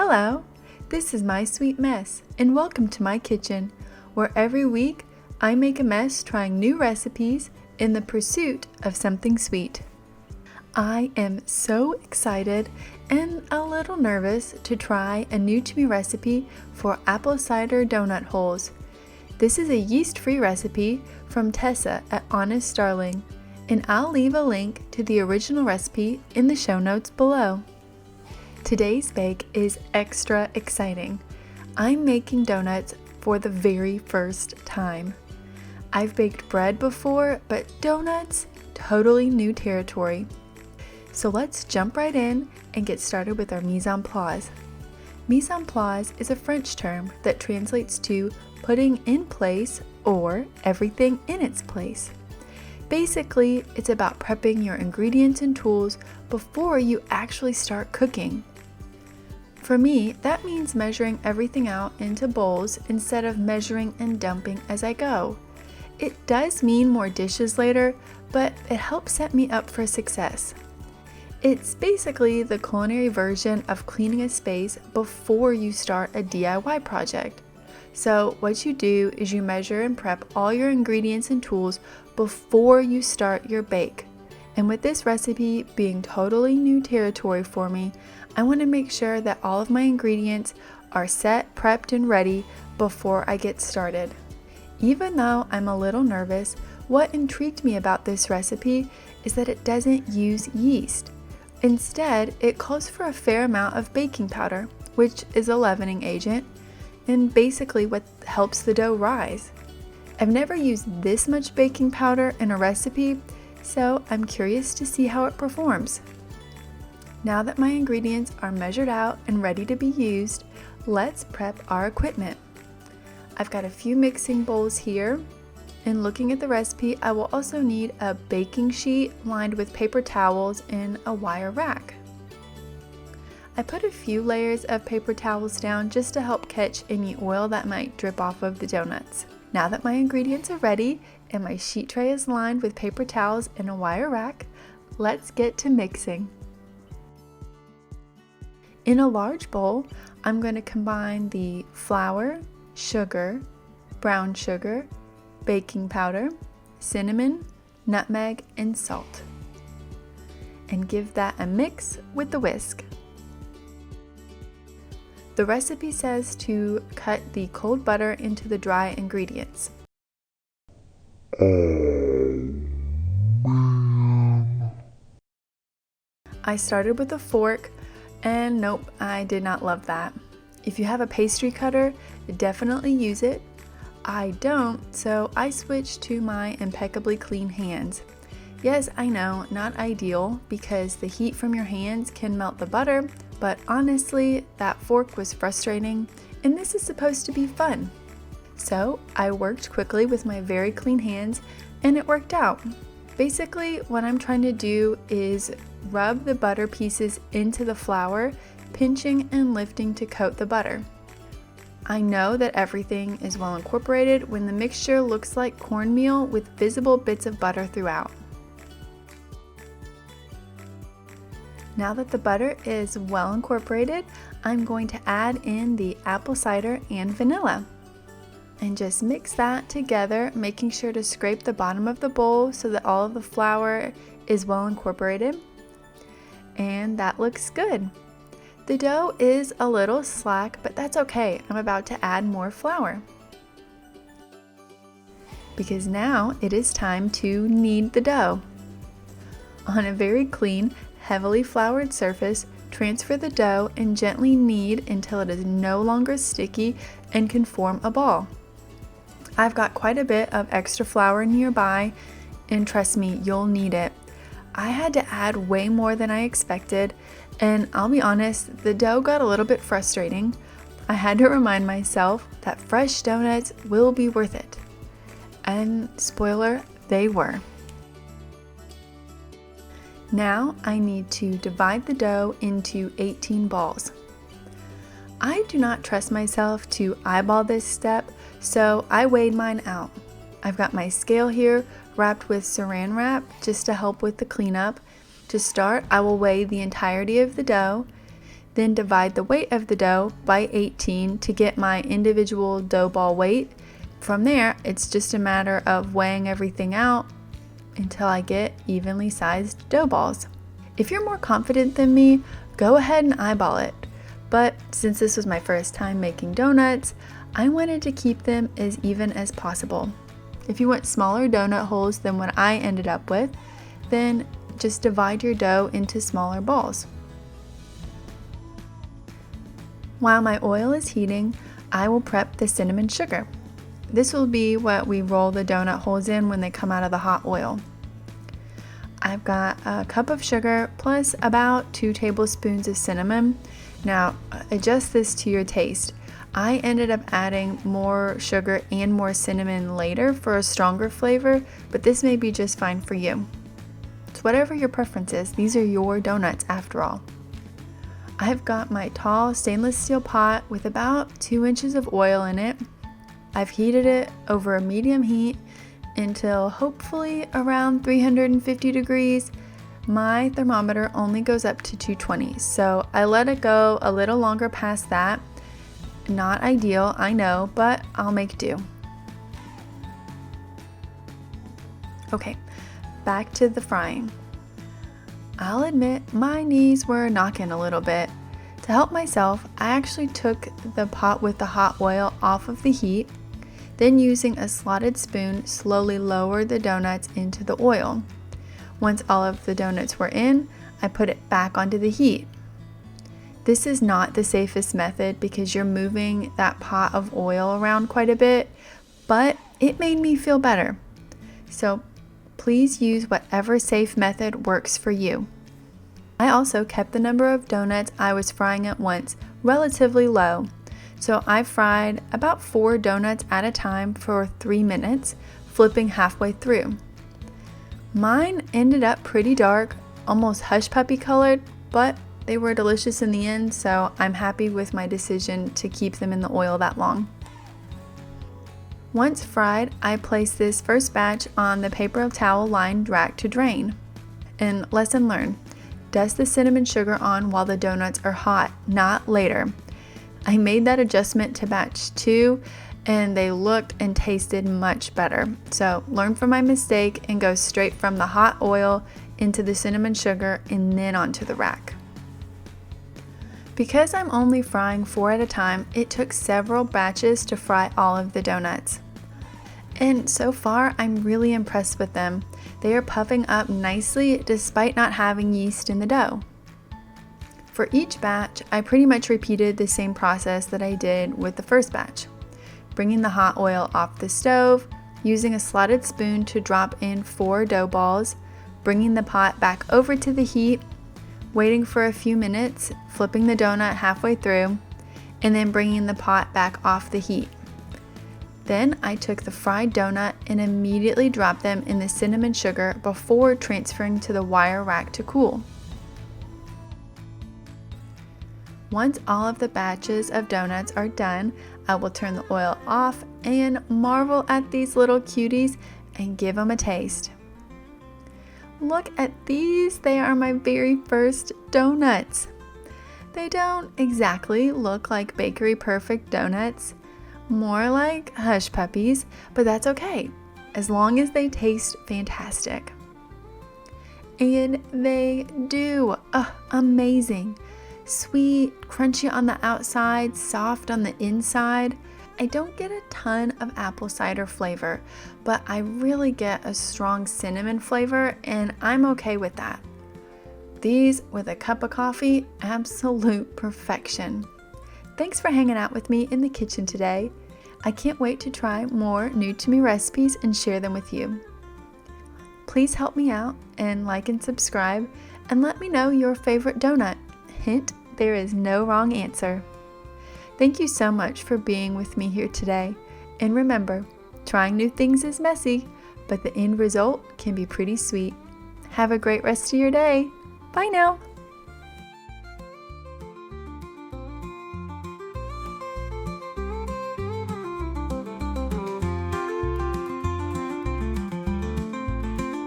Hello, this is My Sweet Mess, and welcome to my kitchen, where every week I make a mess trying new recipes in the pursuit of something sweet. I am so excited and a little nervous to try a new to me recipe for Apple Cider Donut Holes. This is a yeast-free recipe from Tessa at Honest Darling, and I'll leave a link to the original recipe in the show notes below. Today's bake is extra exciting. I'm making donuts for the very first time. I've baked bread before, but donuts, totally new territory. So let's jump right in and get started with our mise en place. Mise en place is a French term that translates to putting in place or everything in its place. Basically, it's about prepping your ingredients and tools before you actually start cooking. For me, that means measuring everything out into bowls instead of measuring and dumping as I go. It does mean more dishes later, but it helps set me up for success. It's basically the culinary version of cleaning a space before you start a DIY project. So what you do is you measure and prep all your ingredients and tools before you start your bake. And with this recipe being totally new territory for me, I want to make sure that all of my ingredients are set, prepped, and ready before I get started. Even though I'm a little nervous, what intrigued me about this recipe is that it doesn't use yeast. Instead, it calls for a fair amount of baking powder, which is a leavening agent, and basically what helps the dough rise. I've never used this much baking powder in a recipe, so I'm curious to see how it performs. Now that my ingredients are measured out and ready to be used, let's prep our equipment. I've got a few mixing bowls here, and looking at the recipe, I will also need a baking sheet lined with paper towels and a wire rack. I put a few layers of paper towels down just to help catch any oil that might drip off of the donuts. Now that my ingredients are ready and my sheet tray is lined with paper towels and a wire rack, let's get to mixing. In a large bowl, I'm going to combine the flour, sugar, brown sugar, baking powder, cinnamon, nutmeg, and salt, and give that a mix with the whisk. The recipe says to cut the cold butter into the dry ingredients. I started with a fork, and nope, I did not love that. If you have a pastry cutter, definitely use it. I don't, so I switched to my impeccably clean hands. Yes, I know, not ideal because the heat from your hands can melt the butter, but honestly, that fork was frustrating, and this is supposed to be fun. So I worked quickly with my very clean hands, and it worked out. Basically, what I'm trying to do is rub the butter pieces into the flour, pinching and lifting to coat the butter. I know that everything is well incorporated when the mixture looks like cornmeal with visible bits of butter throughout. Now that the butter is well incorporated, I'm going to add in the apple cider and vanilla. And just mix that together, making sure to scrape the bottom of the bowl so that all of the flour is well incorporated. And that looks good. The dough is a little slack, but that's okay. I'm about to add more flour. Because now it is time to knead the dough. On a very clean, heavily floured surface, transfer the dough and gently knead until it is no longer sticky and can form a ball. I've got quite a bit of extra flour nearby, and trust me, you'll need it. I had to add way more than I expected, and I'll be honest, the dough got a little bit frustrating. I had to remind myself that fresh donuts will be worth it. And spoiler, they were. Now I need to divide the dough into 18 balls. I do not trust myself to eyeball this step, so I weighed mine out. I've got my scale here wrapped with saran wrap just to help with the cleanup. To start, I will weigh the entirety of the dough. Then divide the weight of the dough by 18 to get my individual dough ball weight. From there, it's just a matter of weighing everything out until I get evenly sized dough balls. If you're more confident than me, go ahead and eyeball it. But since this was my first time making donuts, I wanted to keep them as even as possible. If you want smaller donut holes than what I ended up with, then just divide your dough into smaller balls. While my oil is heating, I will prep the cinnamon sugar. This will be what we roll the donut holes in when they come out of the hot oil. I've got a cup of sugar plus about 2 tablespoons of cinnamon. Now, adjust this to your taste. I ended up adding more sugar and more cinnamon later for a stronger flavor, but this may be just fine for you. So whatever your preference is, these are your donuts after all. I've got my tall stainless steel pot with about 2 inches of oil in it. I've heated it over a medium heat until hopefully around 350 degrees. My thermometer only goes up to 220, so I let it go a little longer past that. Not ideal, I know, but I'll make do. Okay, back to the frying. I'll admit my knees were knocking a little bit. To help myself, I actually took the pot with the hot oil off of the heat, then using a slotted spoon, slowly lowered the donuts into the oil. Once all of the donuts were in, I put it back onto the heat. This is not the safest method because you're moving that pot of oil around quite a bit, but it made me feel better. So please use whatever safe method works for you. I also kept the number of donuts I was frying at once relatively low. So I fried about 4 donuts at a time for 3 minutes, flipping halfway through. Mine ended up pretty dark, almost hush puppy colored, but they were delicious in the end, so I'm happy with my decision to keep them in the oil that long. Once fried, I placed this first batch on the paper towel lined rack to drain. And lesson learned, dust the cinnamon sugar on while the donuts are hot, not later. I made that adjustment to batch 2 and they looked and tasted much better. So learn from my mistake and go straight from the hot oil into the cinnamon sugar and then onto the rack. Because I'm only frying 4 at a time, it took several batches to fry all of the donuts. And so far, I'm really impressed with them. They are puffing up nicely despite not having yeast in the dough. For each batch, I pretty much repeated the same process that I did with the first batch. Bringing the hot oil off the stove, using a slotted spoon to drop in 4 dough balls, bringing the pot back over to the heat, waiting for a few minutes, flipping the donut halfway through, and then bringing the pot back off the heat. Then I took the fried donut and immediately dropped them in the cinnamon sugar before transferring to the wire rack to cool. Once all of the batches of donuts are done, I will turn the oil off and marvel at these little cuties and give them a taste. Look at these, they are my very first donuts. They don't exactly look like bakery perfect donuts, more like hush puppies, but that's okay, as long as they taste fantastic. And they do, amazing. Sweet, crunchy on the outside, soft on the inside. I don't get a ton of apple cider flavor, but I really get a strong cinnamon flavor, and I'm okay with that. These, with a cup of coffee, absolute perfection. Thanks for hanging out with me in the kitchen today. I can't wait to try more new to me recipes and share them with you. Please help me out and like and subscribe, and let me know your favorite donut. Hint, there is no wrong answer. Thank you so much for being with me here today. And remember, trying new things is messy, but the end result can be pretty sweet. Have a great rest of your day. Bye now.